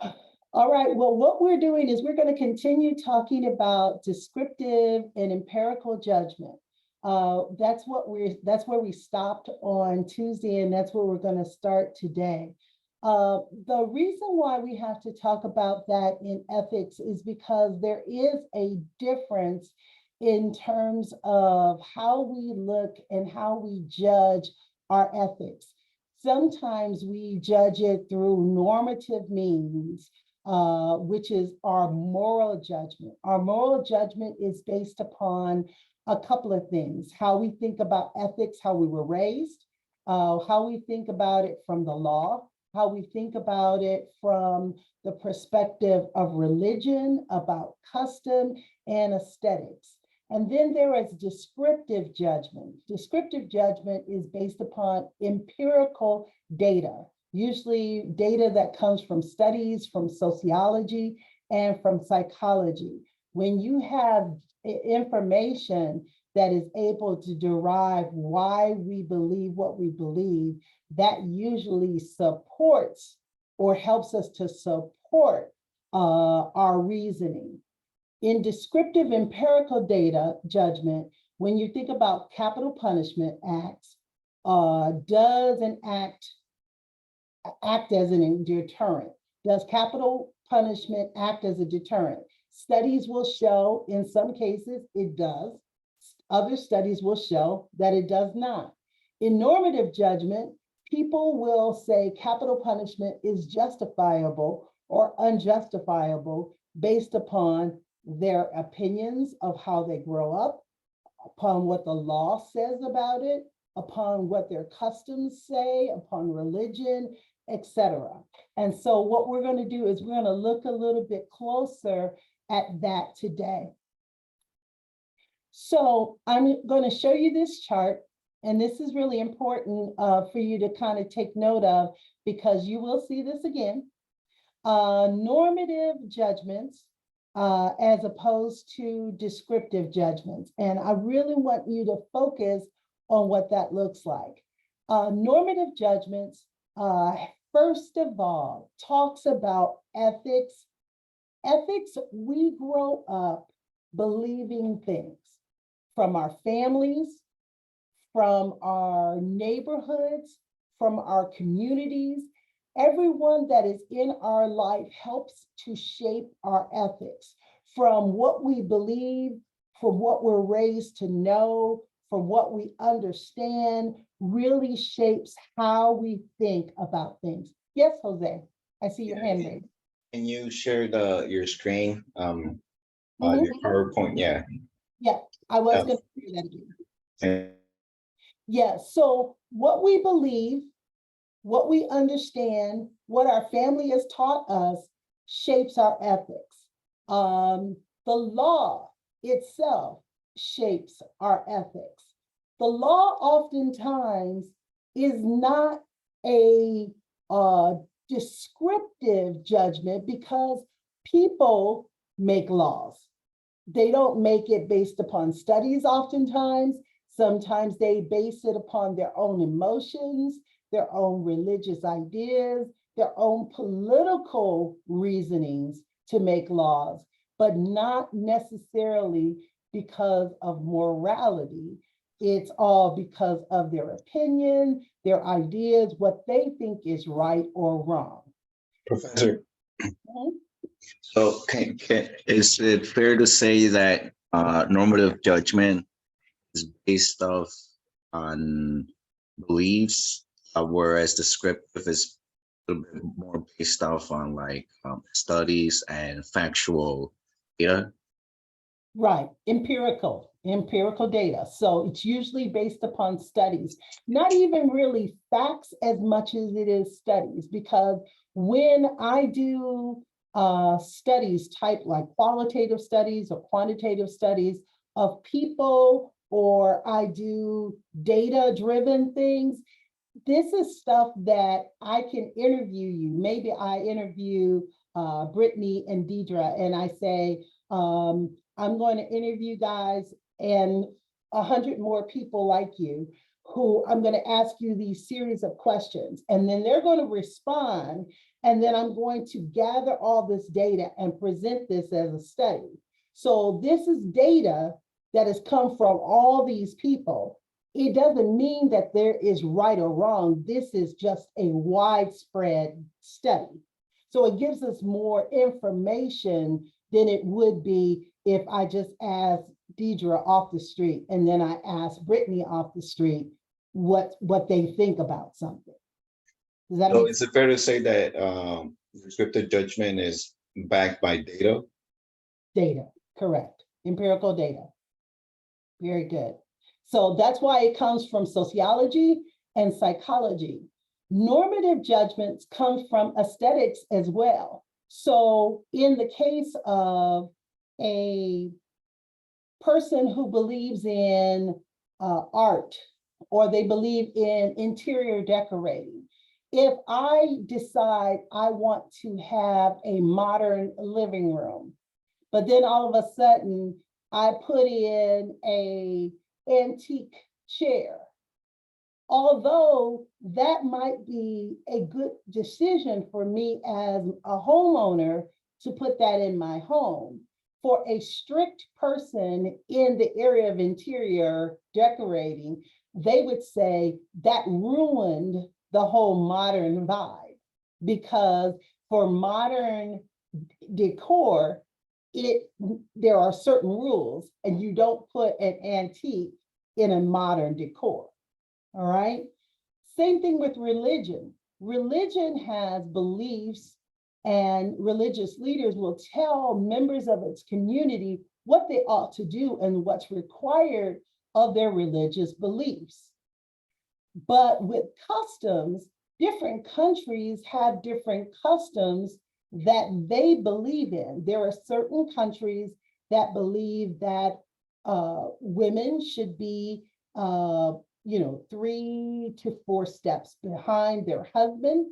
All right, well, what we're doing is we're going to continue talking about descriptive and empirical judgment. That's where we stopped on Tuesday, and that's where we're going to start today. The reason why we have to talk about that in ethics is because there is a difference in terms of how we look and how we judge our ethics. Sometimes we judge it through normative means, which is our moral judgment. Our moral judgment is based upon a couple of things: how we think about ethics, how we were raised, how we think about it from the law, how we think about it from the perspective of religion, about custom and aesthetics. And then there is descriptive judgment. Descriptive judgment is based upon empirical data, usually data that comes from studies, from sociology, and from psychology. When you have information that is able to derive why we believe what we believe, that usually supports or helps us to support our reasoning. In descriptive empirical data judgment, when you think about capital punishment acts, does an act as a deterrent? Does capital punishment act as a deterrent? Studies will show in some cases it does. Other studies will show that it does not. In normative judgment, people will say capital punishment is justifiable or unjustifiable based upon their opinions of how they grow up, upon what the law says about it, upon what their customs say, upon religion, etc. And so what we're going to do is we're going to look a little bit closer at that today. So I'm going to show you this chart, and this is really important for you to kind of take note of, because you will see this again. Normative judgments as opposed to descriptive judgments. And I really want you to focus on what that looks like. Normative judgments, first of all, talks about ethics. Ethics, we grow up believing things from our families, from our neighborhoods, from our communities. Everyone that is in our life helps to shape our ethics, from what we believe, from what we're raised to know, from what we understand, really shapes how we think about things. Yes, Jose, I see your hand raised. Can you share your screen, your PowerPoint? Yeah. Yeah, I was going to do that again. And Yeah, so what we believe, what we understand, what our family has taught us shapes our ethics. The law itself shapes our ethics. The law oftentimes is not a descriptive judgment, because people make laws. They don't make it based upon studies oftentimes. Sometimes they base it upon their own emotions, their own religious ideas, their own political reasonings to make laws, but not necessarily because of morality. It's all because of their opinion, their ideas, what they think is right or wrong. Professor, so is it fair to say that normative judgment is based off on beliefs, whereas descriptive is a little bit more based off on like studies and factual data? Right, empirical data. So it's usually based upon studies, not even really facts as much as it is studies, because when I do studies type like qualitative studies or quantitative studies of people, or I do data-driven things, this is stuff that I can interview you. Maybe I interview Brittany and Deidre, and I say, I'm going to interview guys and 100 more people like you who I'm going to ask you these series of questions, and then they're going to respond. And then I'm going to gather all this data and present this as a study. So this is data that has come from all these people. It doesn't mean that there is right or wrong. This is just a widespread study. So it gives us more information than it would be if I just asked Deidre off the street and then I asked Brittany off the street what they think about something. Does that So make is it fair to say that prescriptive judgment is backed by data? Data, correct. Empirical data. Very good. So that's why it comes from sociology and psychology. Normative judgments come from aesthetics as well. So in the case of a person who believes in art, or they believe in interior decorating, if I decide I want to have a modern living room, but then all of a sudden I put in a antique chair, although that might be a good decision for me as a homeowner to put that in my home, for a strict person in the area of interior decorating, they would say that ruined the whole modern vibe, because for modern decor, there are certain rules, and you don't put an antique in a modern decor. All right. Same thing with religion. Religion has beliefs, and religious leaders will tell members of its community what they ought to do and what's required of their religious beliefs. But with customs, different countries have different customs that they believe in. There are certain countries that believe that women should be 3 to 4 steps behind their husband.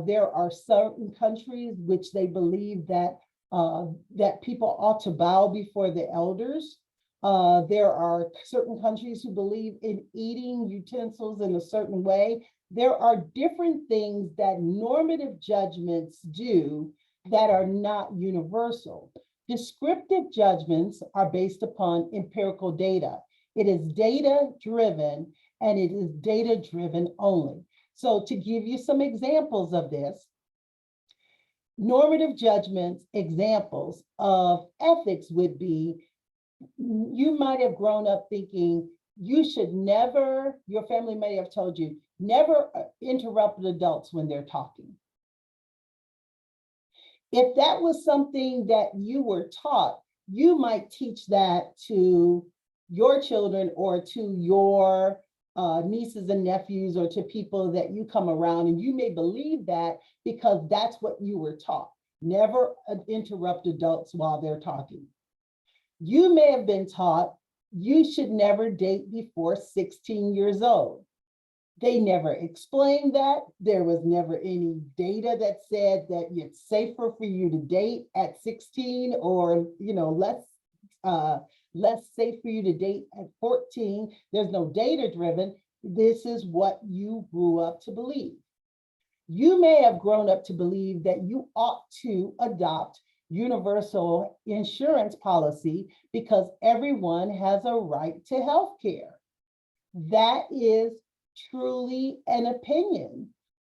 There are certain countries which they believe that that people ought to bow before the elders. There are certain countries who believe in eating utensils in a certain way. There are different things that normative judgments do that are not universal. Descriptive judgments are based upon empirical data. It is data driven, and it is data driven only. So to give you some examples of this, normative judgments, examples of ethics would be, you might have grown up thinking you should never, your family may have told you, never interrupt adults when they're talking. If that was something that you were taught, you might teach that to your children or to your nieces and nephews, or to people that you come around, and you may believe that because that's what you were taught. Never interrupt adults while they're talking. You may have been taught you should never date before 16 years old. They never explained that. There was never any data that said that it's safer for you to date at 16, or less safe for you to date at 14. There's no data driven. This is what you grew up to believe. You may have grown up to believe that you ought to adopt universal insurance policy because everyone has a right to health care. That is truly an opinion,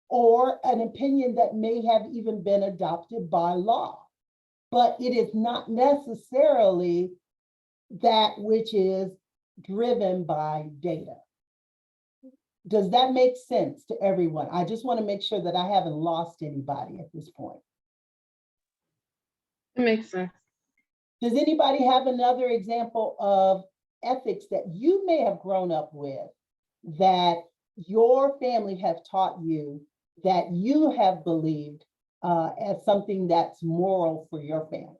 or an opinion that may have even been adopted by law, but it is not necessarily that which is driven by data. Does that make sense to everyone? I just want to make sure that I haven't lost anybody at this point. It makes sense. Does anybody have another example of ethics that you may have grown up with, that your family have taught you, that you have believed as something that's moral for your family?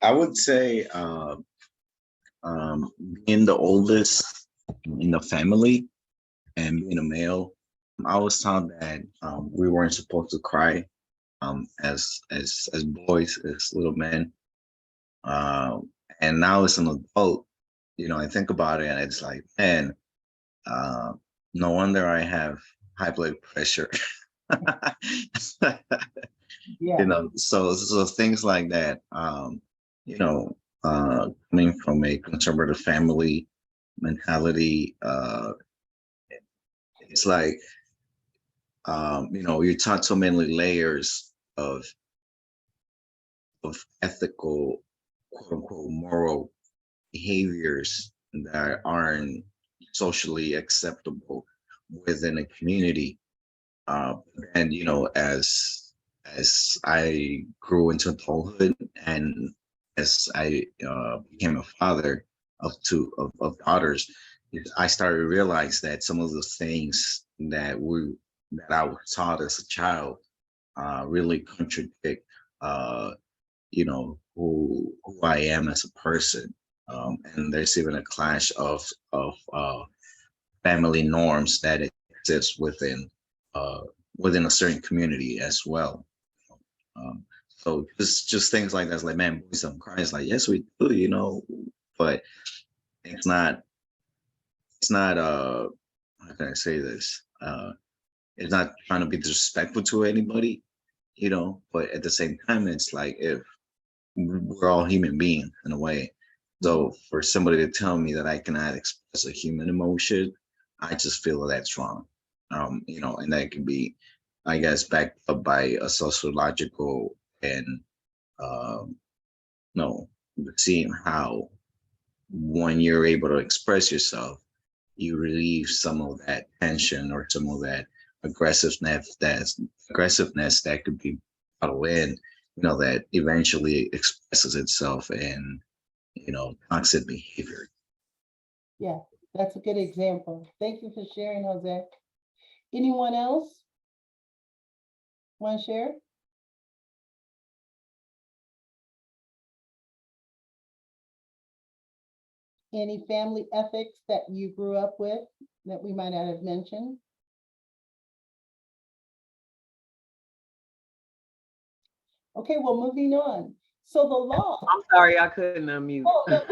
I would say being the oldest in the family and being a male, I was taught that we weren't supposed to cry as boys, as little men. And now as an adult, I think about it and it's like, man, uh, no wonder I have high blood pressure. Yeah. So things like that. You know, coming from a conservative family mentality, it's like, you're taught so many layers of ethical, quote unquote, moral behaviors that aren't socially acceptable within a community. Uh, and as I grew into adulthood and as I became a father of daughters, I started to realize that some of the things that I was taught as a child really contradict uh, who I am as a person. And there's even a clash of family norms that exist uh, within a certain community as well. Um, so just things like that's like, man, boys don't cry. It's like, yes, we do, but it's not it's not how can I say this? It's not trying to be disrespectful to anybody, but at the same time, it's like if we're all human beings in a way. So for somebody to tell me that I cannot express a human emotion, I just feel that's wrong. And that can be, I guess, backed up by a sociological and um, no, seeing how when you're able to express yourself, you relieve some of that tension or some of that aggressiveness that could be bottled in, that eventually expresses itself in, toxic behavior. Yeah, that's a good example. Thank you for sharing, Jose. Anyone else want to share? Any family ethics that you grew up with that we might not have mentioned? Okay, well, moving on. So the law. I'm sorry I couldn't unmute. Oh, no,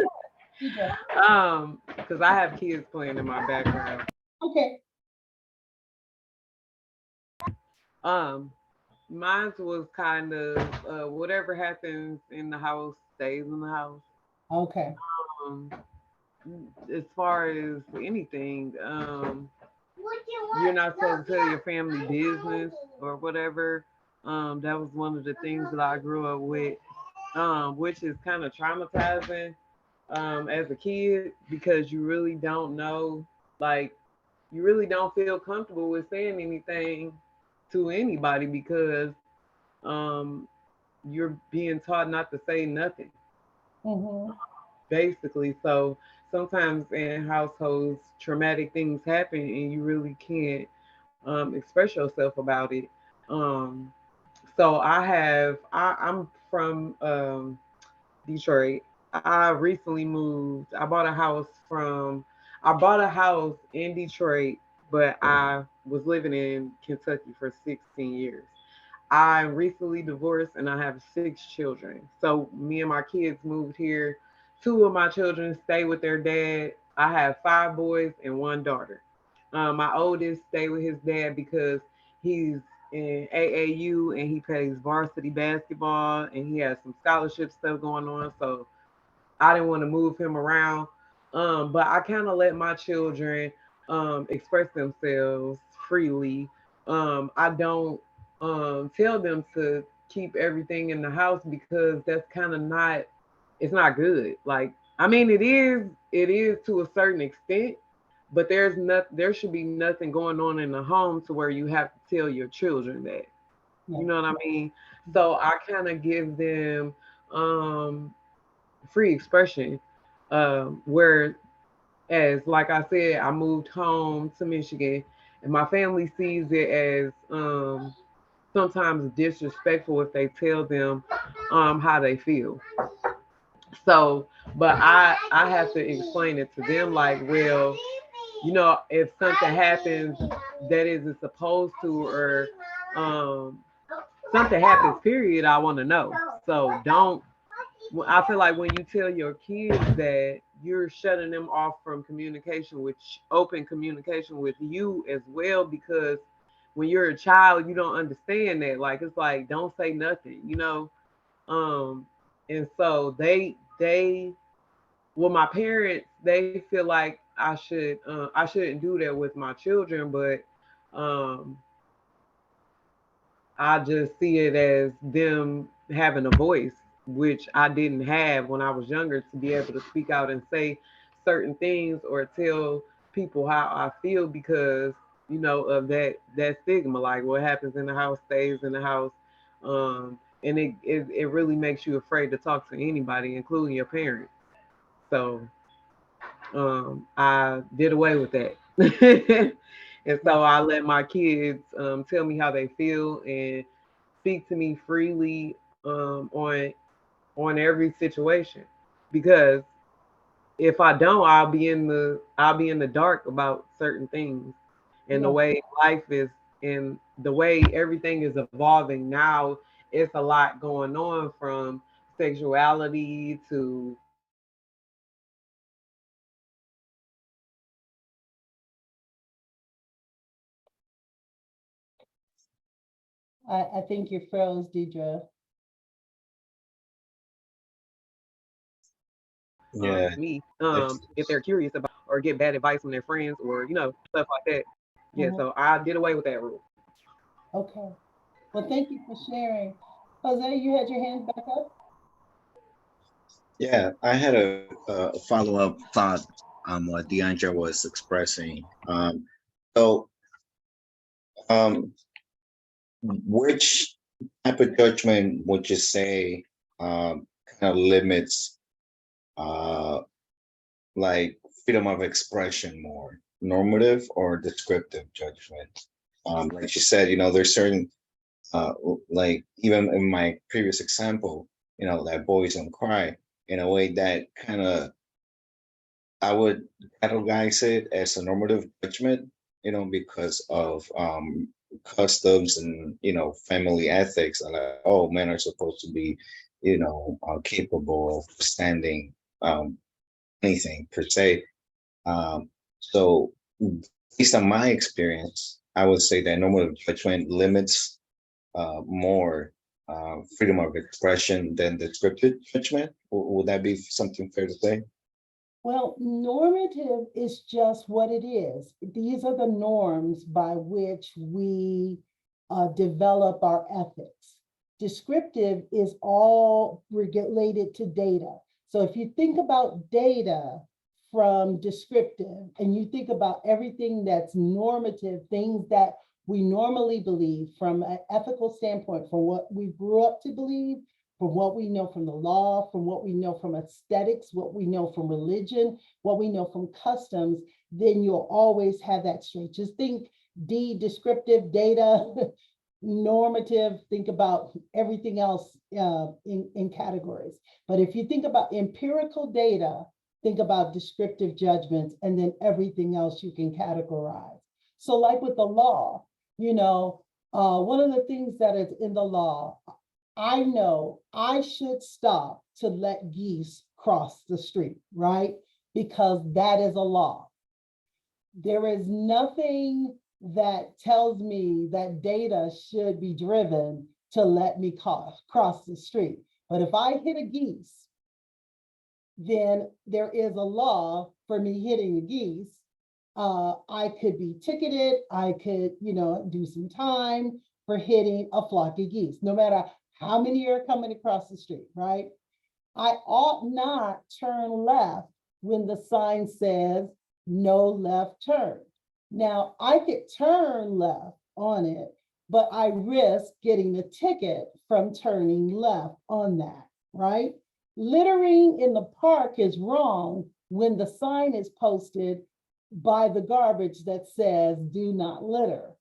you go. Because I have kids playing in my background. Okay. Um, Mine was kind of whatever happens in the house stays in the house. Okay. Um, as far as anything, you're not supposed to tell your family business or whatever. That was one of the things that I grew up with, which is kind of traumatizing as a kid because you really don't know, like, you really don't feel comfortable with saying anything to anybody because um, you're being taught not to say nothing, Mm-hmm. basically. So sometimes in households, traumatic things happen and you really can't express yourself about it. Um, so I'm from Detroit. I recently moved. I bought a house in Detroit, but I was living in Kentucky for 16 years. I recently divorced and I have 6 children. So me and my kids moved here. 2 of my children stay with their dad. I have 5 boys and 1 daughter. My oldest stay with his dad because he's in AAU and he plays varsity basketball and he has some scholarship stuff going on. So I didn't want to move him around. But I kind of let my children express themselves freely. I don't tell them to keep everything in the house because that's kind of not, it's not good. Like, I mean, it is to a certain extent, but there should be nothing going on in the home to where you have to tell your children that. Yeah. You know what I mean? So I kind of give them um, free expression. Whereas, like I said, I moved home to Michigan, and my family sees it as sometimes disrespectful if they tell them how they feel. So, but I have to explain it to them like, well, if something happens that isn't supposed to, or um, something happens, period, I want to know. So I feel like when you tell your kids that, you're shutting them off from communication, with open communication with you as well, because when you're a child, you don't understand that. Like, it's like, don't say nothing, Um, and so well, my parents, they feel like I shouldn't do that with my children, but um, I just see it as them having a voice, which I didn't have when I was younger, to be able to speak out and say certain things or tell people how I feel, because of that stigma. Like, what happens in the house stays in the house. And it really makes you afraid to talk to anybody, including your parents. So I did away with that. And so I let my kids tell me how they feel and speak to me freely on every situation, because if I don't, I'll be in the dark about certain things, and the Yeah, way life is, and the way everything is evolving now. It's a lot going on, from sexuality to I think you froze, Deidre. Yeah. me, If, if they're curious about or get bad advice from their friends, or stuff like that. Yeah, Mhm. so I did away with that rule. Okay. Well, thank you for sharing. Jose, you had your hand back up? yeah, I had a follow-up thought on what Deandra was expressing. So, um, which type of judgment would you say kind of limits uh, like freedom of expression more, normative or descriptive judgment? Like you said, there's certain like even in my previous example, that boys don't cry in a way that kind of I would categorize it as a normative judgment, because of customs and family ethics, and like, oh, men are supposed to be, capable of standing anything per se. So based on my experience, I would say that normative judgment limits more freedom of expression than descriptive judgment. Would that be something fair to say? Well, normative is just what it is. These are the norms by which we develop our ethics. Descriptive is all related to data. So if you think about data from descriptive, and you think about everything that's normative, things that we normally believe from an ethical standpoint, from what we grew up to believe, from what we know from the law, from what we know from aesthetics, what we know from religion, what we know from customs, then you'll always have that straight. Just think D, descriptive data, normative, think about everything else in categories. But if you think about empirical data, think about descriptive judgments, and then everything else you can categorize. So like with the law, one of the things that is in the law, I know I should stop to let geese cross the street, right? Because that is a law. There is nothing that tells me that data should be driven to let me cross the street. But if I hit a geese, then there is a law for me hitting a geese. I could be ticketed. I could, do some time for hitting a flock of geese, no matter how many are coming across the street, right? I ought not turn left when the sign says no left turn. Now, I could turn left on it, but I risk getting the ticket from turning left on that, right? Littering in the park is wrong when the sign is posted by the garbage that says do not litter.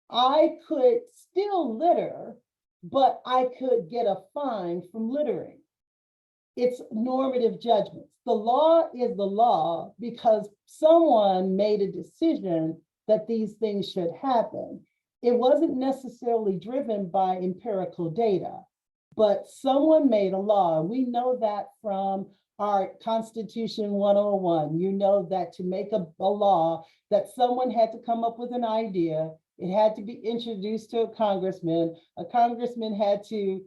I could still litter, but I could get a fine from littering. It's normative judgments. The law is the law because someone made a decision that these things should happen. It wasn't necessarily driven by empirical data, but someone made a law. We know that from our Constitution 101. You know that to make a law, that someone had to come up with an idea. It had to be introduced to a congressman. A congressman had to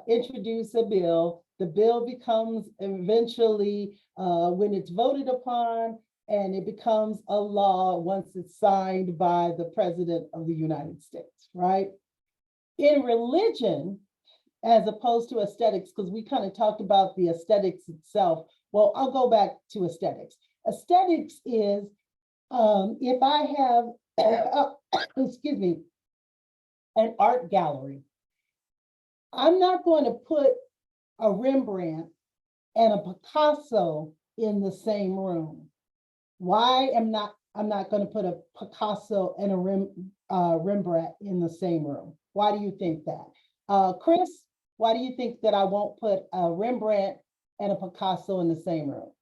introduce a bill. The bill becomes eventually, when it's voted upon, and it becomes a law once it's signed by the President of the United States, right? In religion, as opposed to aesthetics, because we kind of talked about the aesthetics itself. Well, I'll go back to aesthetics. Aesthetics is if I have, excuse me, an art gallery, I'm not going to put a Rembrandt and a Picasso in the same room. Why I'm not going to put a Picasso and a Rembrandt in the same room? Why do you think that? Chris, why do you think that I won't put a Rembrandt and a Picasso in the same room?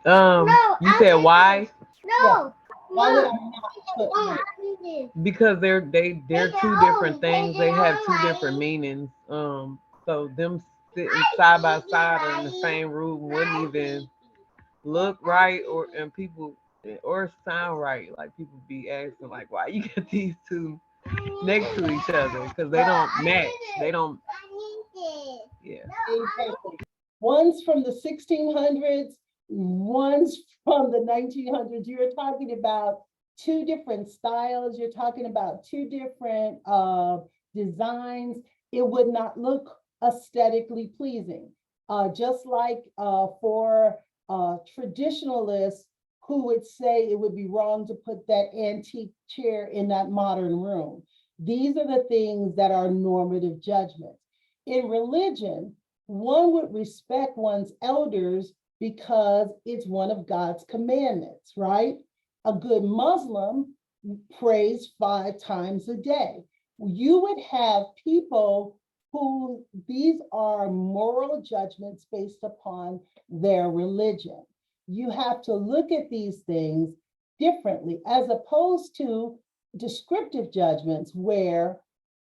You said why? Yeah. Why would I not put them? Because they're two different things. They have two different meanings. So them sitting side by side or in the same room wouldn't even look right and people or sound right. Like people be asking like, why you got these two next to each other? Because they don't match. They don't. Yeah. Exactly. One's from the 1600s, one's from the 1900s. You're talking about two different styles. You're talking about two different designs. It would not look aesthetically pleasing. Just like for traditionalists who would say it would be wrong to put that antique chair in that modern room. These are the things that are normative judgments. In religion, one would respect one's elders because it's one of God's commandments, right? A good Muslim prays 5 times a day. You would have people who these are moral judgments based upon their religion. You have to look at these things differently as opposed to descriptive judgments where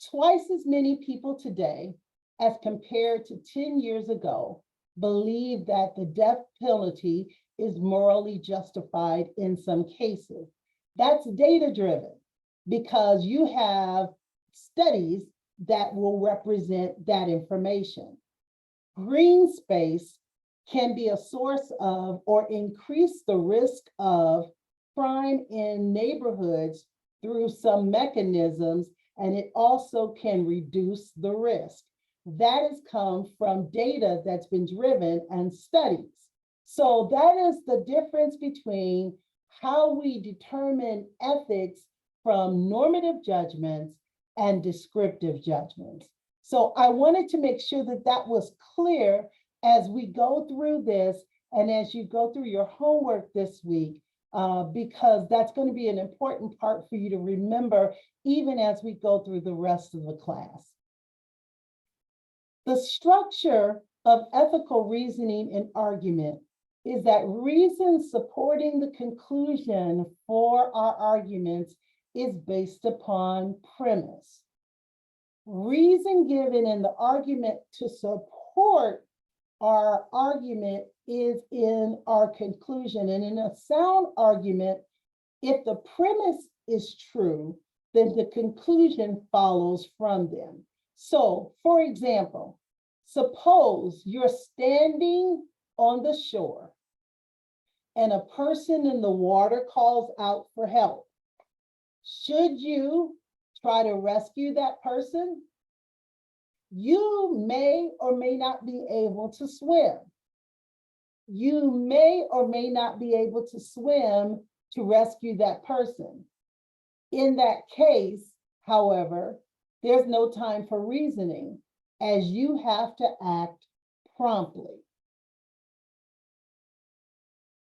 twice as many people today as compared to 10 years ago believe that the death penalty is morally justified in some cases. That's data driven because you have studies that will represent that information. Green space can be a source of or increase the risk of crime in neighborhoods through some mechanisms, and it also can reduce the risk. That has come from data that's been driven and studies. So that is the difference between how we determine ethics from normative judgments and descriptive judgments. So I wanted to make sure that that was clear as we go through this and as you go through your homework this week, because that's going to be an important part for you to remember even as we go through the rest of the class. The structure of ethical reasoning and argument is that reason supporting the conclusion for our arguments is based upon premise. Reason given in the argument to support our argument is in our conclusion. And in a sound argument, if the premise is true, then the conclusion follows from them. So, for example, suppose you're standing on the shore and a person in the water calls out for help. Should you try to rescue that person? You may or may not be able to swim. You may or may not be able to swim to rescue that person. In that case, however, there's no time for reasoning, as you have to act promptly.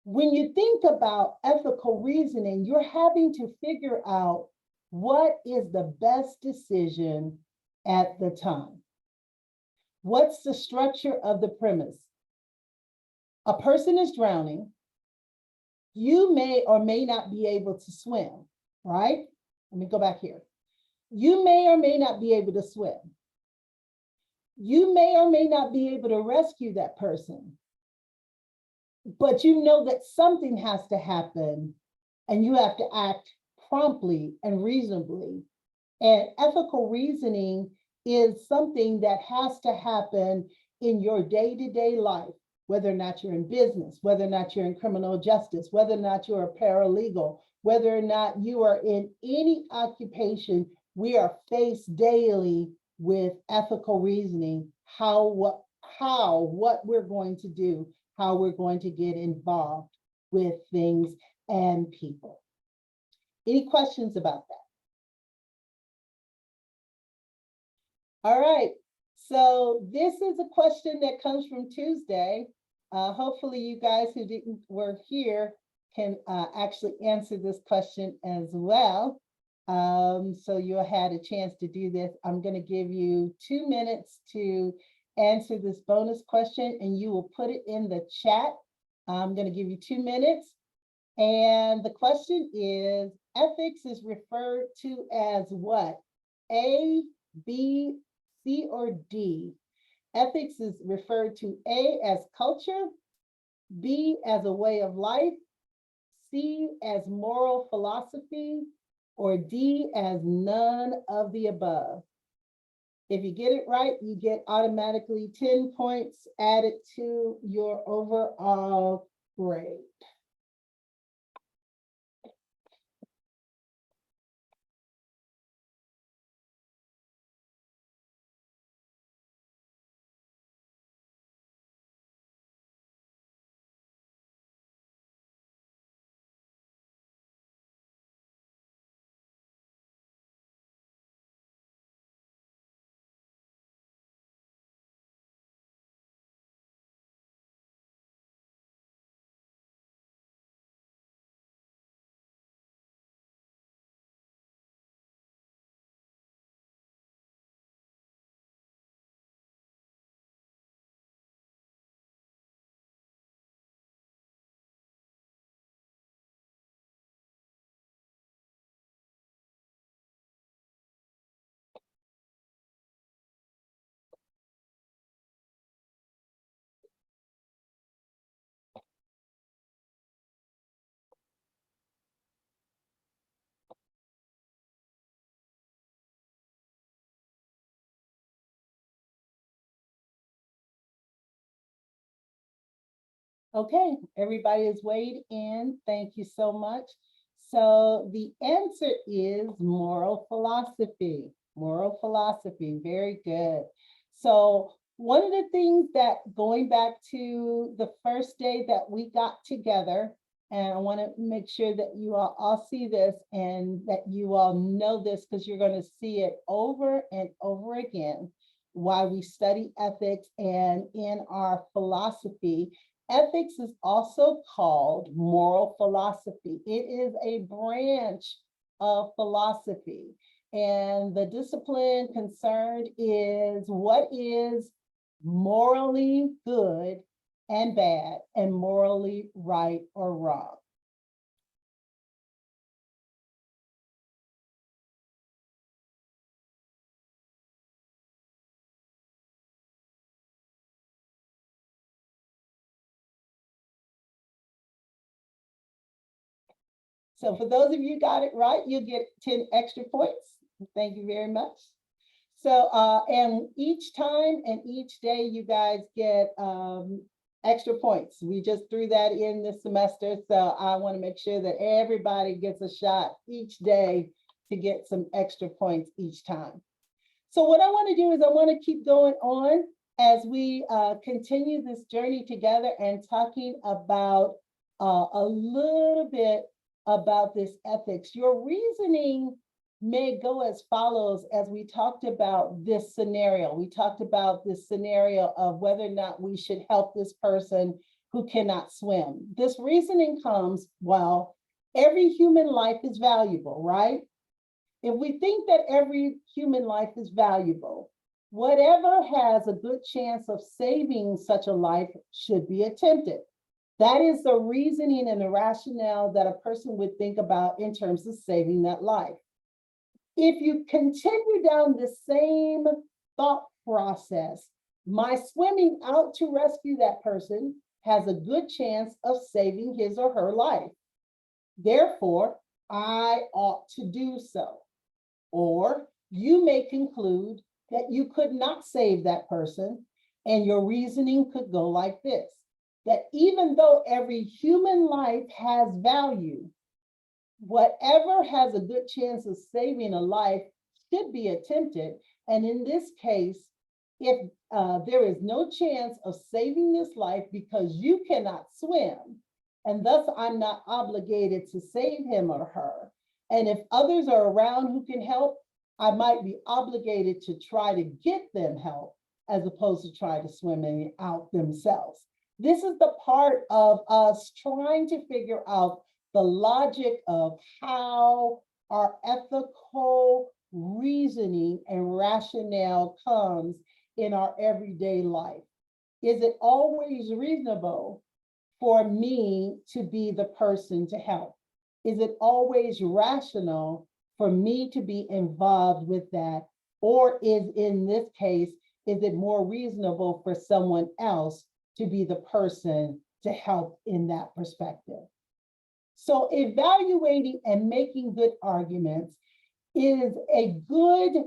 When you think about ethical reasoning, you're having to figure out what is the best decision at the time. What's the structure of the premise? A person is drowning. You may or may not be able to swim, right? Let me go back here. You may or may not be able to swim. You may or may not be able to rescue that person, but you know that something has to happen and you have to act promptly and reasonably. And ethical reasoning is something that has to happen in your day-to-day life, whether or not you're in business, whether or not you're in criminal justice, whether or not you're a paralegal, whether or not you are in any occupation. We are faced daily with ethical reasoning, what we're going to do, how we're going to get involved with things and people. Any questions about that? All right, so this is a question that comes from Tuesday. Hopefully you guys who were here can actually answer this question as well. So you had a chance to do this. I'm going to give you 2 minutes to answer this bonus question, and you will put it in the chat. I'm going to give you 2 minutes. And the question is, ethics is referred to as what? A, B, C, or D? Ethics is referred to A as culture, B as a way of life, C as moral philosophy, or D as none of the above. If you get it right, you get automatically 10 points added to your overall grade. Okay, everybody is weighed in. Thank you so much. So the answer is moral philosophy. Moral philosophy, very good. So one of the things that, going back to the first day that we got together, and I want to make sure that you all see this and that you all know this, because you're going to see it over and over again while we study ethics and in our philosophy. Ethics is also called moral philosophy. It is a branch of philosophy. And the discipline concerned is what is morally good and bad and morally right or wrong. So for those of you got it right, you'll get 10 extra points. Thank you very much. So, and each time and each day you guys get extra points. We just threw that in this semester. So I want to make sure that everybody gets a shot each day to get some extra points each time. So what I want to do is I want to keep going on as we continue this journey together and talking about a little bit about this ethics. Your reasoning may go as follows as we talked about this scenario. We talked about this scenario of whether or not we should help this person who cannot swim. This reasoning comes, well, every human life is valuable, right? If we think that every human life is valuable, whatever has a good chance of saving such a life should be attempted. That is the reasoning and the rationale that a person would think about in terms of saving that life. If you continue down the same thought process, my swimming out to rescue that person has a good chance of saving his or her life. Therefore, I ought to do so. Or you may conclude that you could not save that person, and your reasoning could go like this, that even though every human life has value, whatever has a good chance of saving a life should be attempted. And in this case, if there is no chance of saving this life because you cannot swim, and thus I'm not obligated to save him or her, and if others are around who can help, I might be obligated to try to get them help as opposed to try to swim out themselves. This is the part of us trying to figure out the logic of how our ethical reasoning and rationale comes in our everyday life. Is it always reasonable for me to be the person to help? Is it always rational for me to be involved with that? Or is, in this case, is it more reasonable for someone else to be the person to help in that perspective? So evaluating and making good arguments is a good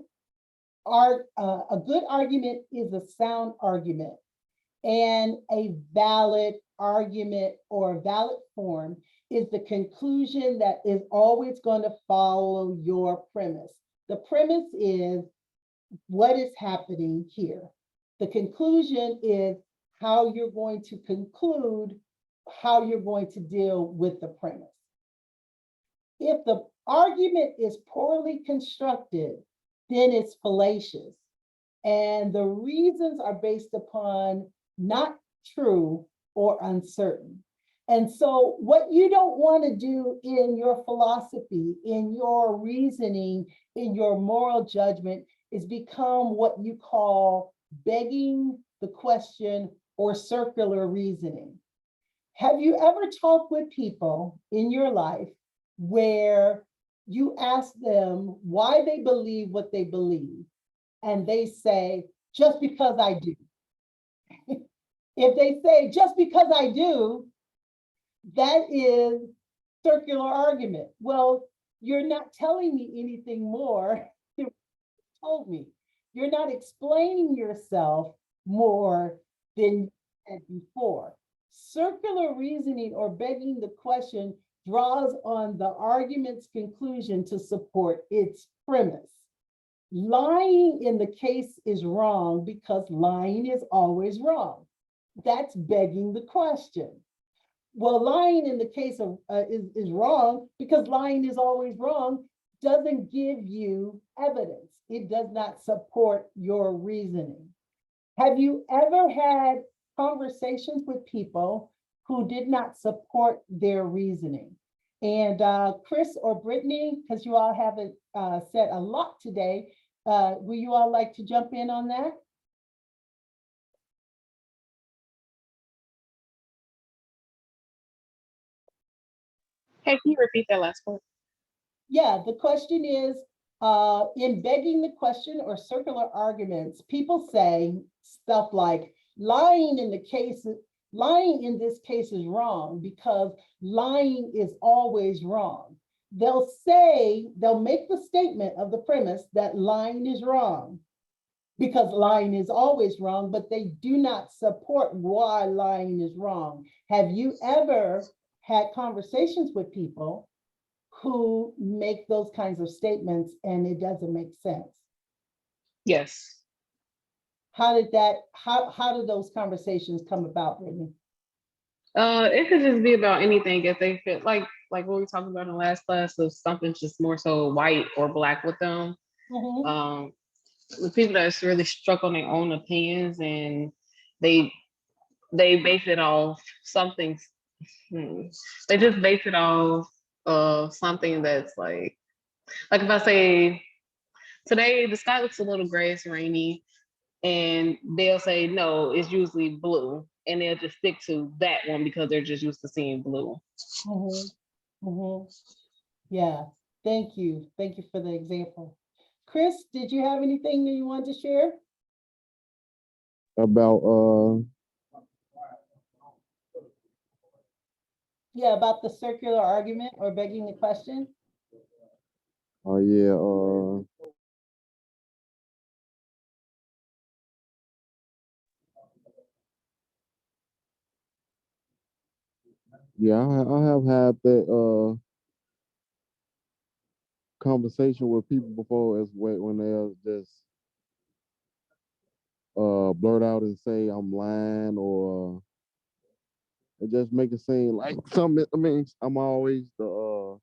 argument is a sound argument, and a valid argument or valid form is the conclusion that is always going to follow your premise. The premise is what is happening here. The conclusion is how you're going to conclude, how you're going to deal with the premise. If the argument is poorly constructed, then it's fallacious. And the reasons are based upon not true or uncertain. And so what you don't want to do in your philosophy, in your reasoning, in your moral judgment is become what you call begging the question or circular reasoning. Have you ever talked with people in your life where you ask them why they believe what they believe, and they say, just because I do? If they say, just because I do, that is circular argument. Well, you're not telling me anything more than you told me. You're not explaining yourself more than you said before. Circular reasoning or begging the question draws on the argument's conclusion to support its premise. Lying in the case is wrong because lying is always wrong. That's begging the question. Well, lying in the case of is wrong because lying is always wrong doesn't give you evidence. It does not support your reasoning. Have you ever had conversations with people who did not support their reasoning? And Chris or Brittany, because you all haven't said a lot today, will you all like to jump in on that? Hey, can you repeat that last part? Yeah, the question is, in begging the question or circular arguments, people say stuff like lying in this case is wrong because lying is always wrong. They'll make the statement of the premise that lying is wrong because lying is always wrong, but they do not support why lying is wrong. Have you ever had conversations with people who make those kinds of statements and it doesn't make sense? Yes. How did those conversations come about, Brittany? It could just be about anything if they feel like what we were talking about in the last class of something's just more so white or black with them. Mm-hmm. The people that's really struck on their own opinions and they base it off something. They just base it off of something that's like if I say today the sky looks a little gray, it's rainy, and they'll say no, it's usually blue. and they'll just stick to that one because they're just used to seeing blue. Mhm, mhm. Yeah, thank you. Thank you for the example. Chris, did you have anything that you wanted to share? About Yeah, about the circular argument or begging the question? oh yeah, yeah, I have had that conversation with people before as well when they'll just blurt out and say I'm lying or it just make it seem like something. I mean, I'm always the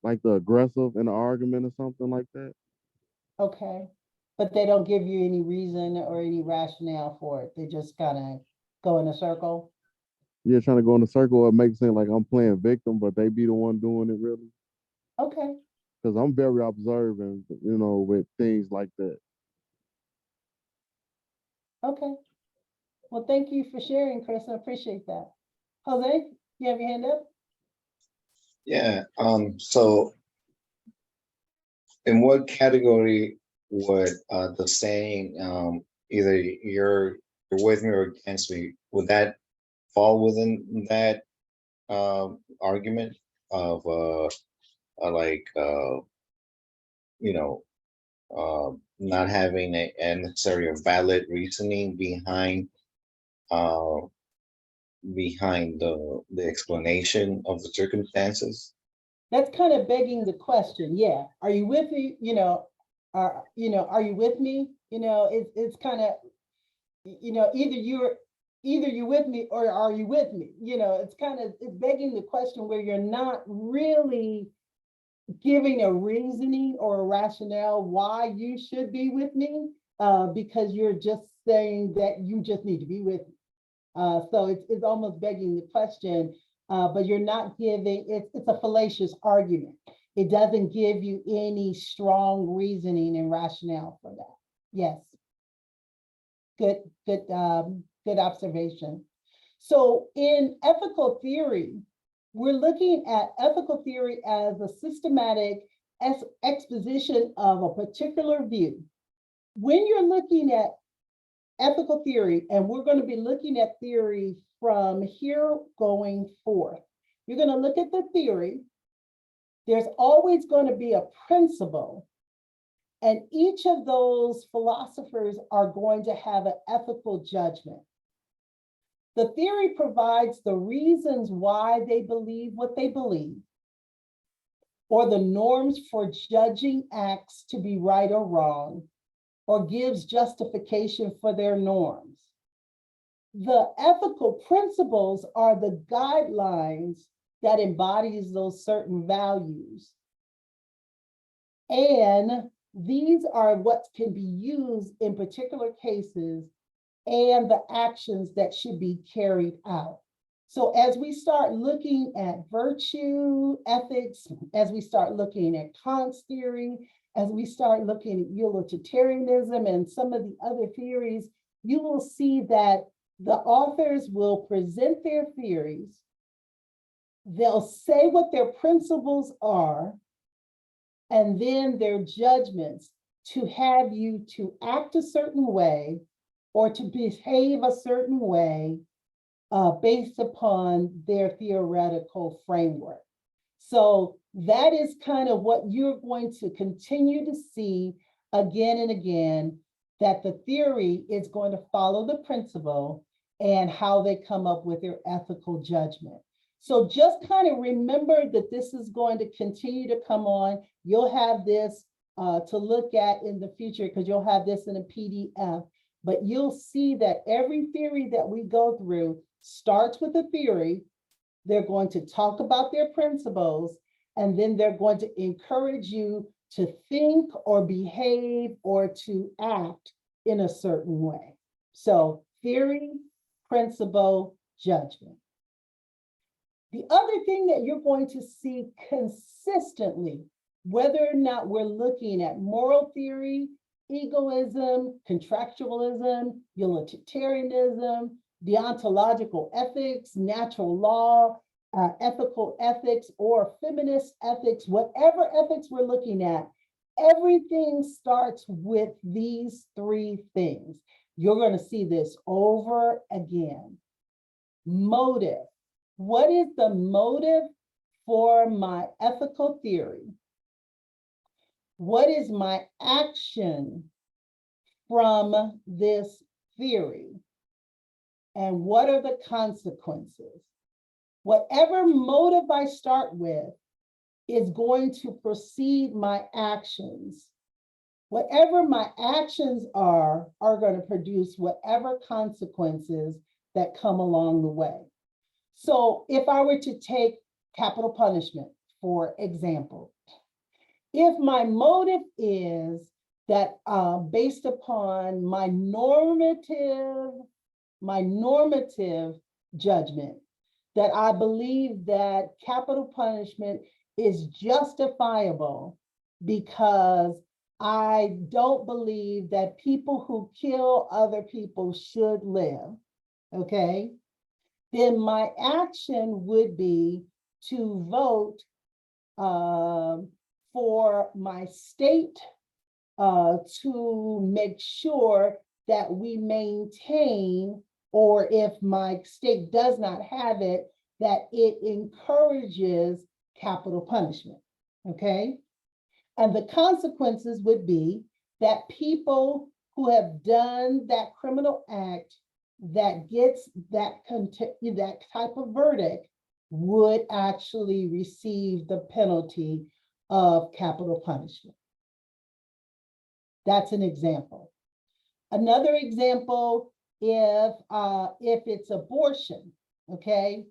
like the aggressive in the argument or something like that. Okay, but they don't give you any reason or any rationale for it. They just kind of go in a circle. Yeah, trying to go in a circle or make it seem like I'm playing victim, but they be the one doing it really. Okay, Because I'm very observant, you know, with things like that. okay. Well, thank you for sharing, Chris. I appreciate that. Jose, you have your hand up? Yeah, so in what category would the saying either you're with me or against me, would that fall within that argument of like you know not having a necessary or valid reasoning uh behind the explanation of the circumstances? That's kind of begging the question. Yeah. Are you with me? Are you with me? It's kind of, either you're with me or are you with me? It's begging the question where you're not really giving a reasoning or a rationale why you should be with me, because you're just saying that you just need to be with me. So it's almost begging the question, but you're not giving, it's a fallacious argument. It doesn't give you any strong reasoning and rationale for that. Yes, good observation. So in ethical theory, we're looking at ethical theory as a systematic exposition of a particular view. When you're looking at ethical theory, and we're going to be looking at theory from here going forth. You're going to look at the theory. There's always going to be a principle, and each of those philosophers are going to have an ethical judgment. The theory provides the reasons why they believe what they believe, or the norms for judging acts to be right or wrong, or gives justification for their norms. The ethical principles are the guidelines that embodies those certain values. And these are what can be used in particular cases and the actions that should be carried out. So as we start looking at virtue, ethics, as we start looking at Kant's theory, as we start looking at utilitarianism and some of the other theories, you will see that the authors will present their theories. They'll say what their principles are, and then their judgments to have you to act a certain way or to behave a certain way based upon their theoretical framework. So that is kind of what you're going to continue to see again and again, that the theory is going to follow the principle and how they come up with their ethical judgment. So just kind of remember that this is going to continue to come on. You'll have this to look at in the future because you'll have this in a PDF, but you'll see that every theory that we go through starts with a theory. They're going to talk about their principles, and then they're going to encourage you to think or behave or to act in a certain way. So theory, principle, judgment. The other thing that you're going to see consistently, whether or not we're looking at moral theory, egoism, contractualism, utilitarianism, deontological ethics, natural law, ethical ethics, or feminist ethics, whatever ethics we're looking at, everything starts with these three things. You're going to see this over again. Motive. What is the motive for my ethical theory? What is my action from this theory? And what are the consequences? Whatever motive I start with is going to precede my actions. Whatever my actions are going to produce whatever consequences that come along the way. So if I were to take capital punishment, for example, if my motive is that based upon my normative judgment, that I believe that capital punishment is justifiable because I don't believe that people who kill other people should live, okay? Then my action would be to vote for my state to make sure that we maintain, or if my state does not have it, that it encourages capital punishment, okay? And the consequences would be that people who have done that criminal act that gets that type of verdict would actually receive the penalty of capital punishment. That's an example. Another example, if it's abortion, okay?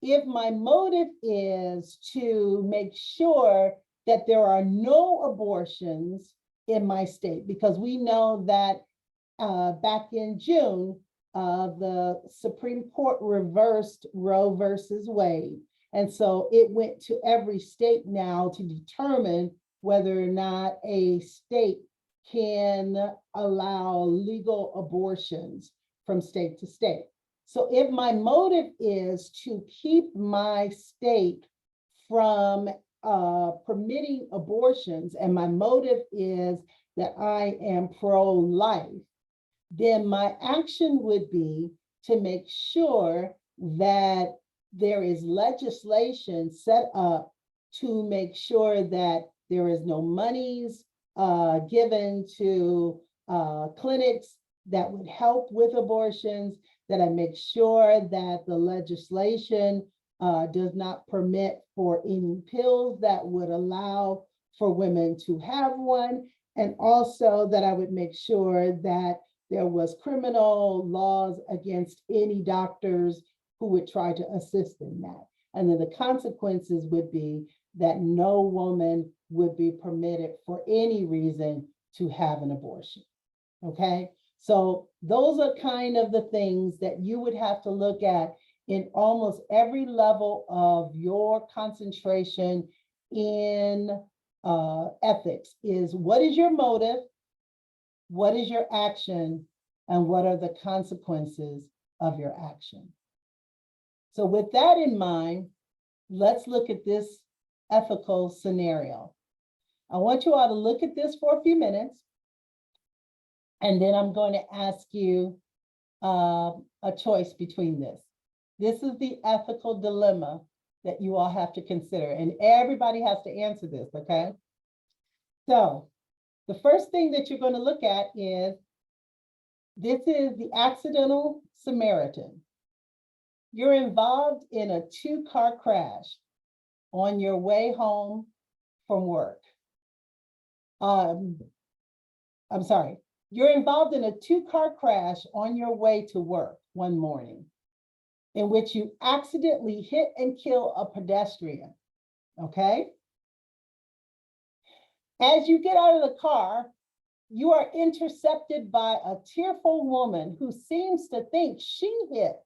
If my motive is to make sure that there are no abortions in my state, because we know that back in June, the Supreme Court reversed Roe versus Wade. And so it went to every state now to determine whether or not a state can allow legal abortions from state to state. So if my motive is to keep my state from permitting abortions, and my motive is that I am pro-life, then my action would be to make sure that there is legislation set up to make sure that there is no monies given to clinics that would help with abortions, that I make sure that the legislation does not permit for any pills that would allow for women to have one, and also that I would make sure that there was criminal laws against any doctors who would try to assist in that. And then the consequences would be that no woman would be permitted for any reason to have an abortion, okay? So those are kind of the things that you would have to look at in almost every level of your concentration in ethics, is what is your motive, what is your action, and what are the consequences of your action? So with that in mind, let's look at this ethical scenario. I want you all to look at this for a few minutes, and then I'm going to ask you a choice between this. This is the ethical dilemma that you all have to consider, and everybody has to answer this, okay? So the first thing that you're going to look at is, this is the accidental Samaritan. You're involved in a 2-car crash on your way home from work. I'm sorry. You're involved in a 2-car crash on your way to work one morning, in which you accidentally hit and kill a pedestrian, okay? As you get out of the car, you are intercepted by a tearful woman who seems to think she hit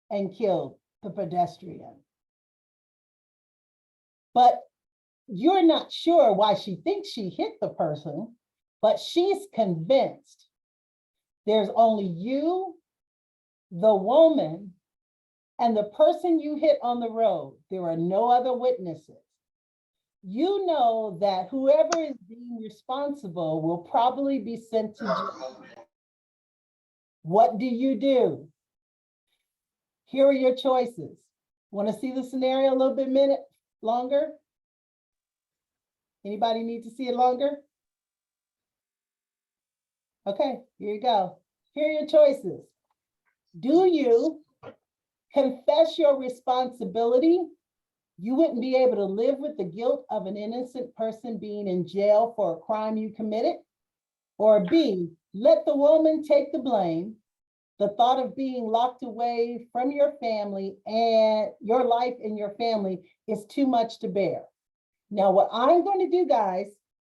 and killed the pedestrian. But you're not sure why she thinks she hit the person, but she's convinced. There's only you, the woman, and the person you hit on the road, there are no other witnesses, you know that whoever is being responsible will probably be sent to jail. What do you do? Here are your choices. Want to see the scenario a little bit longer? Anybody need to see it longer? Okay, here you go. Here are your choices. Do you confess your responsibility? You wouldn't be able to live with the guilt of an innocent person being in jail for a crime you committed. Or B, let the woman take the blame. The thought of being locked away from your family and your life and your family is too much to bear. Now, what I'm going to do, guys,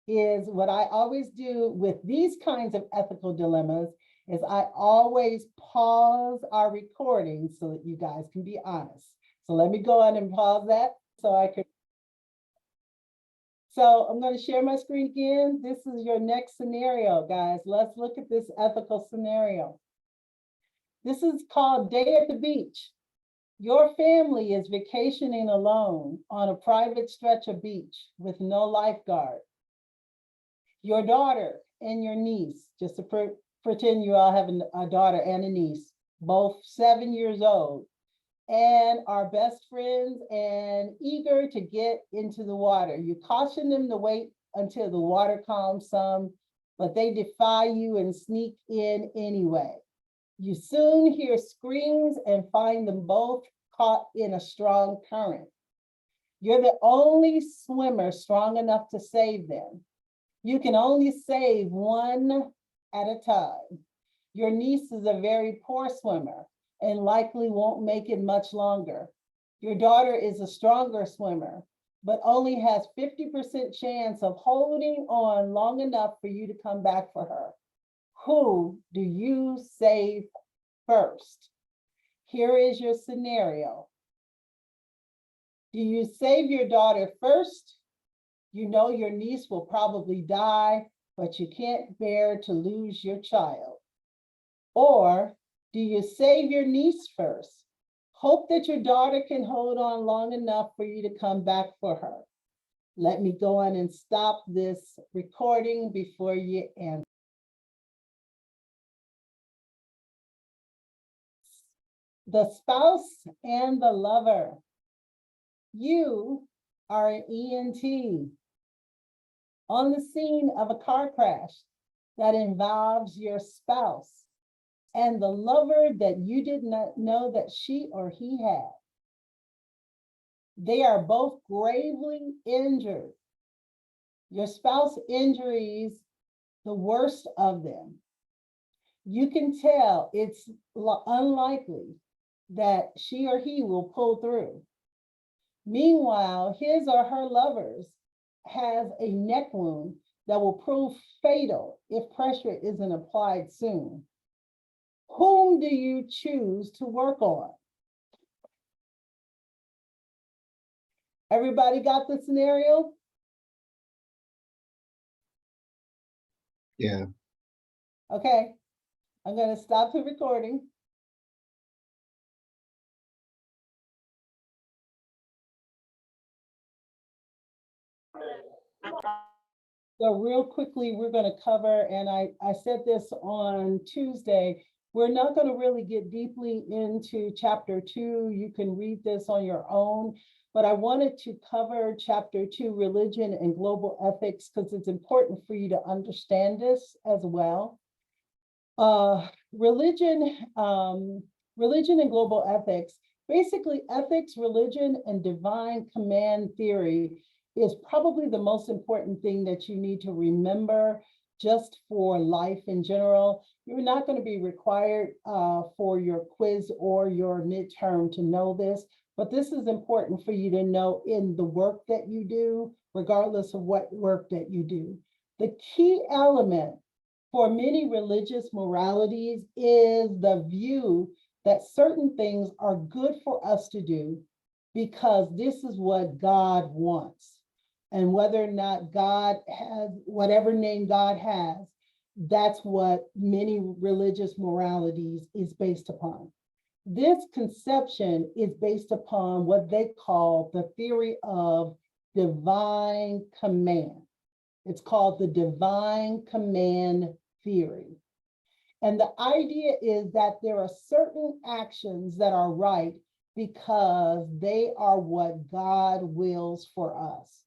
is what I always do with these kinds of ethical dilemmas is I always pause our recording so that you guys can be honest. So let me go on and pause that so I can. So I'm going to share my screen again. This is your next scenario, guys. Let's look at this ethical scenario. This is called Day at the Beach. Your family is vacationing alone on a private stretch of beach with no lifeguard. Your daughter and your niece, just to pretend you all have a daughter and a niece, both 7 years old, and are best friends and eager to get into the water. You caution them to wait until the water calms some, but they defy you and sneak in anyway. You soon hear screams and find them both caught in a strong current. You're the only swimmer strong enough to save them. You can only save one at a time. Your niece is a very poor swimmer and likely won't make it much longer. Your daughter is a stronger swimmer, but only has 50% chance of holding on long enough for you to come back for her. Who do you save first? Here is your scenario. Do you save your daughter first? You know your niece will probably die, but you can't bear to lose your child. Or do you save your niece first? Hope that your daughter can hold on long enough for you to come back for her. Let me go on and stop this recording before you answer. The spouse and the lover. You are an EMT on the scene of a car crash that involves your spouse and the lover that you did not know that she or he had. They are both gravely injured. Your spouse injuries, the worst of them. You can tell it's unlikely that she or he will pull through. Meanwhile, his or her lovers has a neck wound that will prove fatal if pressure isn't applied soon. Whom do you choose to work on? Everybody got the scenario? Yeah. Okay, I'm going to stop the recording. So real quickly, we're going to cover, and I said this on Tuesday, we're not going to really get deeply into chapter 2. You can read this on your own, but I wanted to cover chapter 2, religion and global ethics, because it's important for you to understand this as well. Religion and global ethics, basically ethics, religion, and divine command theory is probably the most important thing that you need to remember just for life in general. You're not going to be required for your quiz or your midterm to know this, but this is important for you to know in the work that you do, regardless of what work that you do. The key element for many religious moralities is the view that certain things are good for us to do because this is what God wants. And whether or not God has, whatever name God has, that's what many religious moralities is based upon. This conception is based upon what they call the theory of divine command. It's called the divine command theory. And the idea is that there are certain actions that are right because they are what God wills for us.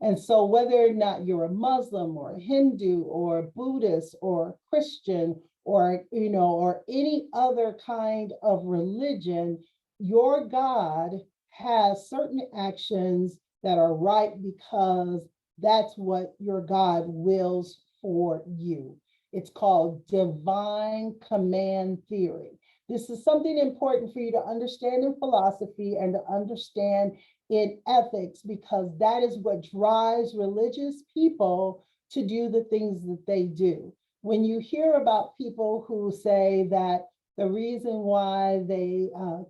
And so whether or not you're a Muslim or a Hindu or a Buddhist or a Christian or, or any other kind of religion, your God has certain actions that are right because that's what your God wills for you. It's called divine command theory. This is something important for you to understand in philosophy and to understand in ethics, because that is what drives religious people to do the things that they do. When you hear about people who say that the reason why they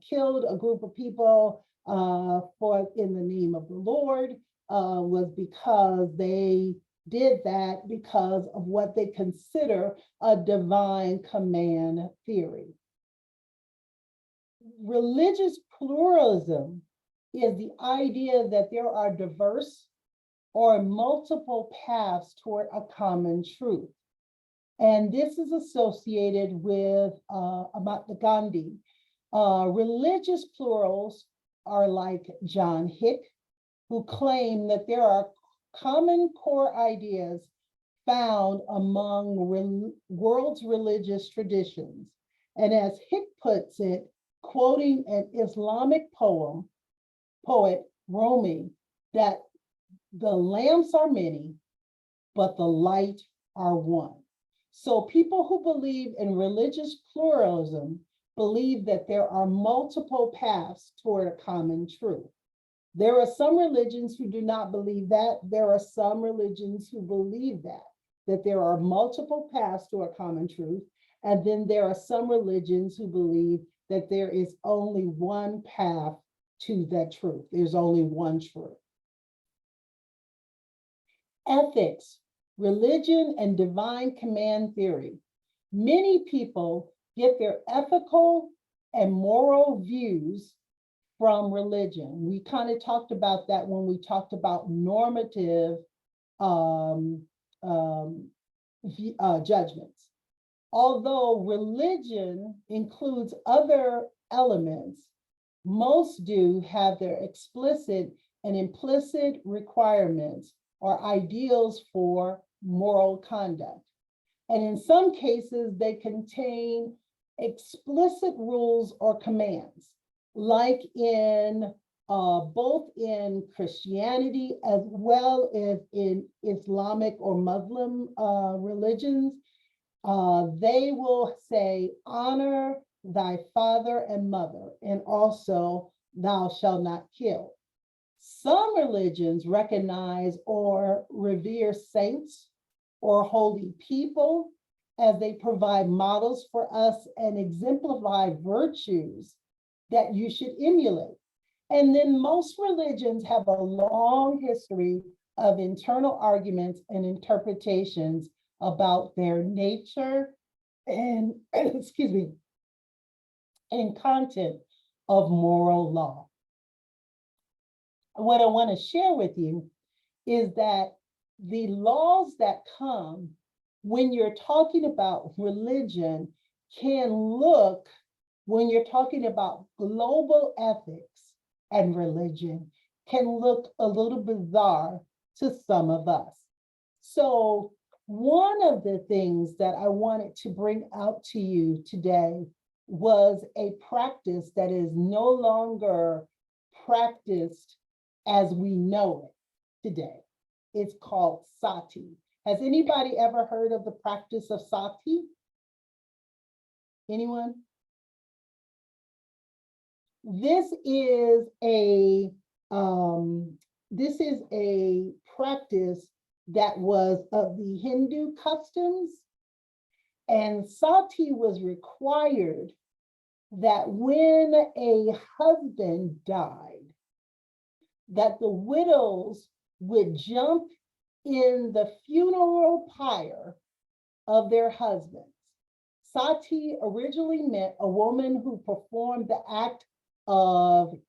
killed a group of people in the name of the Lord was because they did that because of what they consider a divine command theory. Religious pluralism is the idea that there are diverse or multiple paths toward a common truth. And this is associated with Mahatma Gandhi. Religious plurals are like John Hick, who claim that there are common core ideas found among world's religious traditions. And as Hick puts it, quoting an Islamic poet, Rumi, that the lamps are many, but the light are one. So people who believe in religious pluralism believe that there are multiple paths toward a common truth. There are some religions who do not believe that. There are some religions who believe that there are multiple paths to a common truth. And then there are some religions who believe that there is only one path to that truth. There's only one truth. Ethics, religion, and divine command theory. Many people get their ethical and moral views from religion. We kind of talked about that when we talked about normative judgments. Although religion includes other elements, most do have their explicit and implicit requirements or ideals for moral conduct. And in some cases, they contain explicit rules or commands, like in both in Christianity as well as in Islamic or Muslim religions. They will say, honor thy father and mother, and also thou shalt not kill. Some religions recognize or revere saints or holy people as they provide models for us and exemplify virtues that you should emulate. And then most religions have a long history of internal arguments and interpretations about their nature and, excuse me, and content of moral law. What I want to share with you is that the laws that come when you're talking about religion can look, when you're talking about global ethics and religion, can look a little bizarre to some of us. So one of the things that I wanted to bring out to you today was a practice that is no longer practiced as we know it today. It's called sati. Has anybody ever heard of the practice of sati? Anyone? This is a practice that was of the Hindu customs, and sati was required that when a husband died, that the widows would jump in the funeral pyre of their husbands, Sati originally meant a woman who performed the act of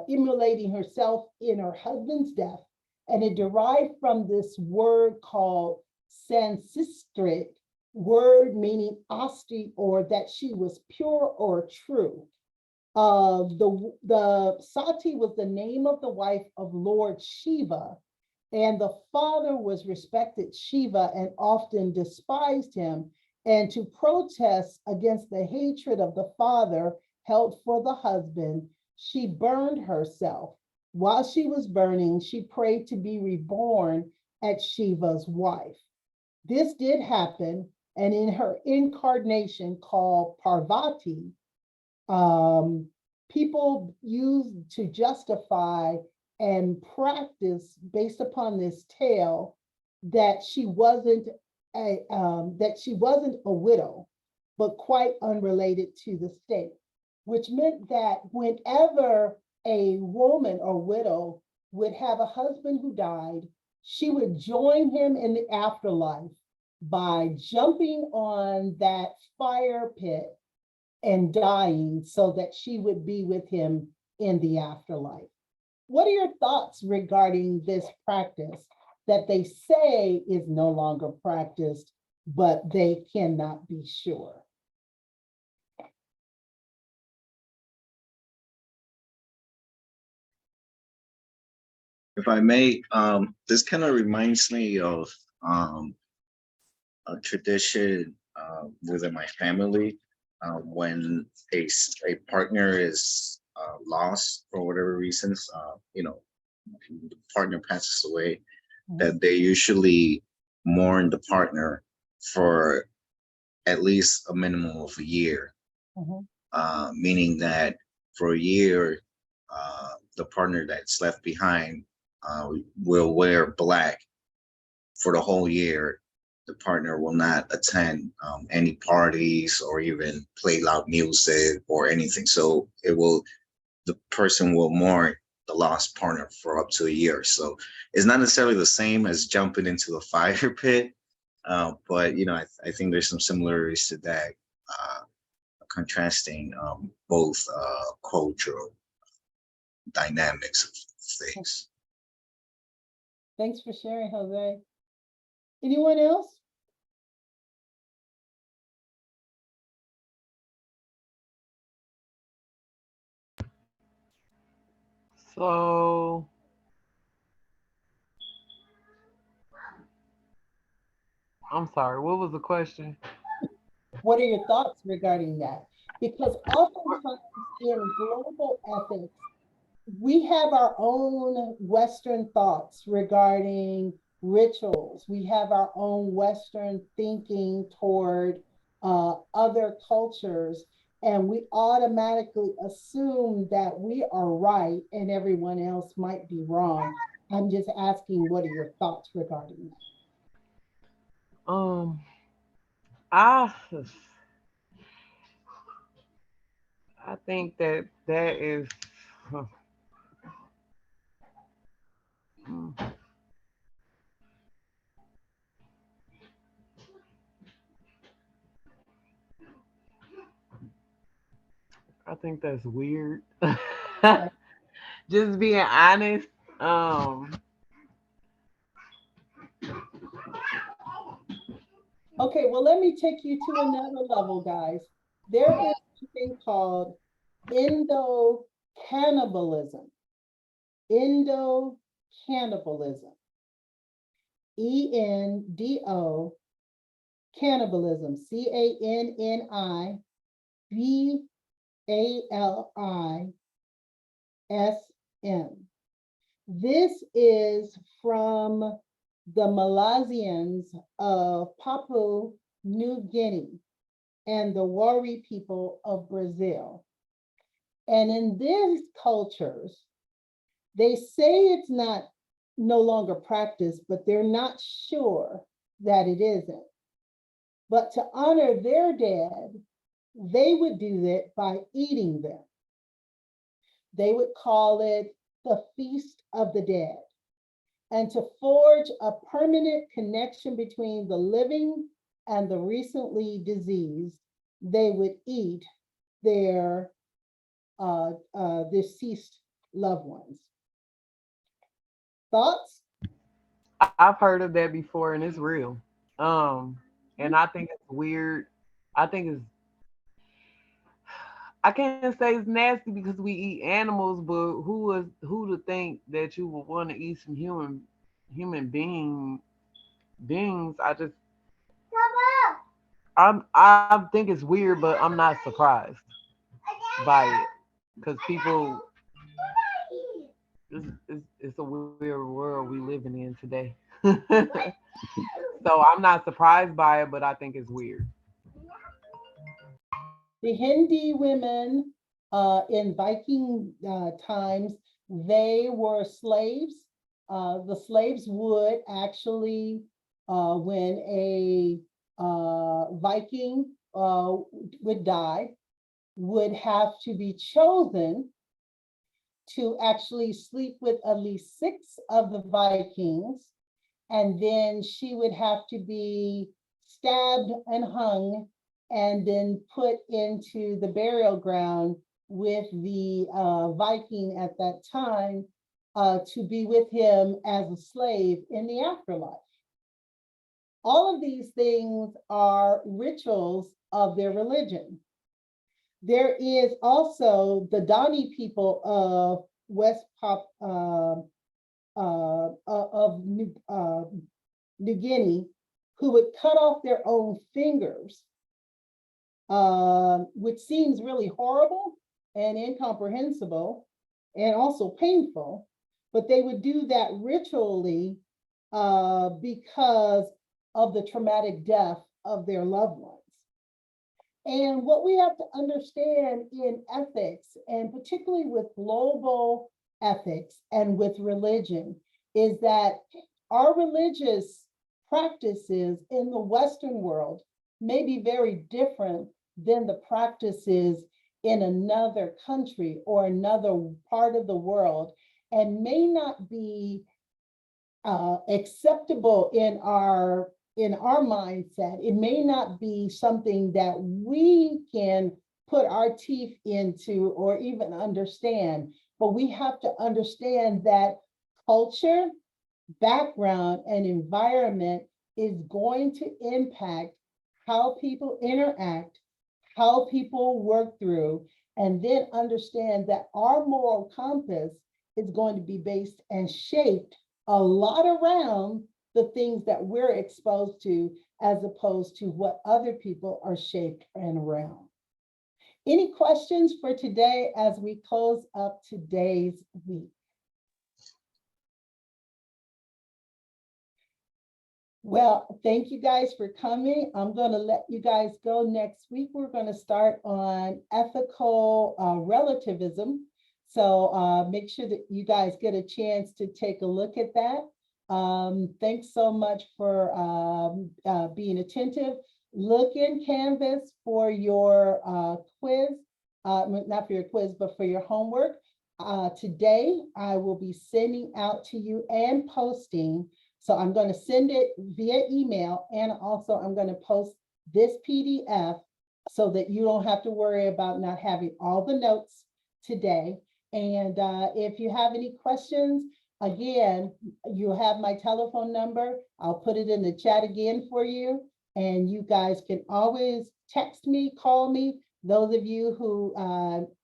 immolating herself in her husband's death, and it derived from this word called Sanskrit word meaning asti, or that she was pure or true. The Sati was the name of the wife of Lord Shiva, and the father was respected Shiva and often despised him. And to protest against the hatred of the father held for the husband, she burned herself. While she was burning, she prayed to be reborn as Shiva's wife. This did happen, and in her incarnation called Parvati, people used to justify and practice based upon this tale that she wasn't a widow, but quite unrelated to the state, which meant that whenever a woman or widow would have a husband who died, she would join him in the afterlife by jumping on that fire pit and dying so that she would be with him in the afterlife. What are your thoughts regarding this practice that they say is no longer practiced, but they cannot be sure? If I may, this kind of reminds me of a tradition within my family. When a partner is lost for whatever reasons, the partner passes away, that they usually mourn the partner for at least a minimum of a year, meaning that for a year, the partner that's left behind will wear black for the whole year. The partner will not attend any parties or even play loud music or anything. So the person will mourn the lost partner for up to a year. So it's not necessarily the same as jumping into a fire pit, but I think there's some similarities to that, contrasting both cultural dynamics of things. Thanks for sharing, Jose. Anyone else? So I'm sorry, what was the question? What are your thoughts regarding that? Because oftentimes in global ethics, we have our own Western thoughts regarding rituals. We have our own Western thinking toward other cultures, and we automatically assume that we are right and everyone else might be wrong. I'm just asking, what are your thoughts regarding that? I I think that is I think that's weird. Just being honest. Okay, well, let me take you to another level, guys. There is something called Indo-cannibalism. Indo-cannibalism. E-N-D-O, cannibalism, C-A-N-N-I-B-A-L-I-S-M. This is from the Malaysians of Papua New Guinea and the Wari people of Brazil. And in these cultures, they say it's no longer practiced, but they're not sure that it isn't. But to honor their dead, they would do it by eating them. They would call it the Feast of the Dead. And to forge a permanent connection between the living and the recently diseased, they would eat their deceased loved ones. Thoughts? I've heard of that before, and it's real. And I think it's weird. I think it's I can't say it's nasty because we eat animals, but who to think that you would want to eat some human beings? I think it's weird, but I'm not surprised by it because people it's a weird world we living in today. So I'm not surprised by it, but I think it's weird. The Hindi women in Viking times, they were slaves. The slaves would actually, when a Viking would die, would have to be chosen to actually sleep with at least 6 of the Vikings. And then she would have to be stabbed and hung and then put into the burial ground with the Viking at that time to be with him as a slave in the afterlife. All of these things are rituals of their religion. There is also the Dani people of West Pop of New Guinea who would cut off their own fingers, which seems really horrible and incomprehensible and also painful, but they would do that ritually because of the traumatic death of their loved ones. And what we have to understand in ethics, and particularly with global ethics and with religion, is that our religious practices in the Western world may be very different than the practices in another country or another part of the world, and may not be acceptable in our mindset. It may not be something that we can put our teeth into or even understand, but we have to understand that culture, background, and environment is going to impact how people interact, how people work through, and then understand that our moral compass is going to be based and shaped a lot around the things that we're exposed to, as opposed to what other people are shaped and around. Any questions for today as we close up today's week? Well, thank you guys for coming. I'm going to let you guys go. Next week, we're going to start on ethical relativism. So make sure that you guys get a chance to take a look at that. Thanks so much for being attentive. Look in Canvas for your quiz, not for your quiz, but for your homework. Today, I will be sending out to you and posting. So I'm going to send it via email, and also I'm going to post this PDF so that you don't have to worry about not having all the notes today. And if you have any questions, again, you have my telephone number. I'll put it in the chat again for you. And you guys can always text me, call me. Those of you who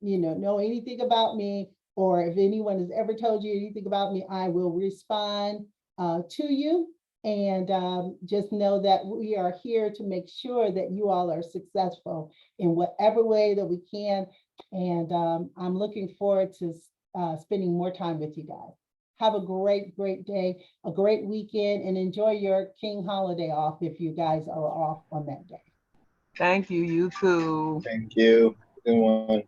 know anything about me, or if anyone has ever told you anything about me, I will respond to you. And just know that we are here to make sure that you all are successful in whatever way that we can. And I'm looking forward to spending more time with you guys. Have a great, great day, a great weekend, and enjoy your King holiday off if you guys are off on that day. Thank you, you too. Thank you. Good one.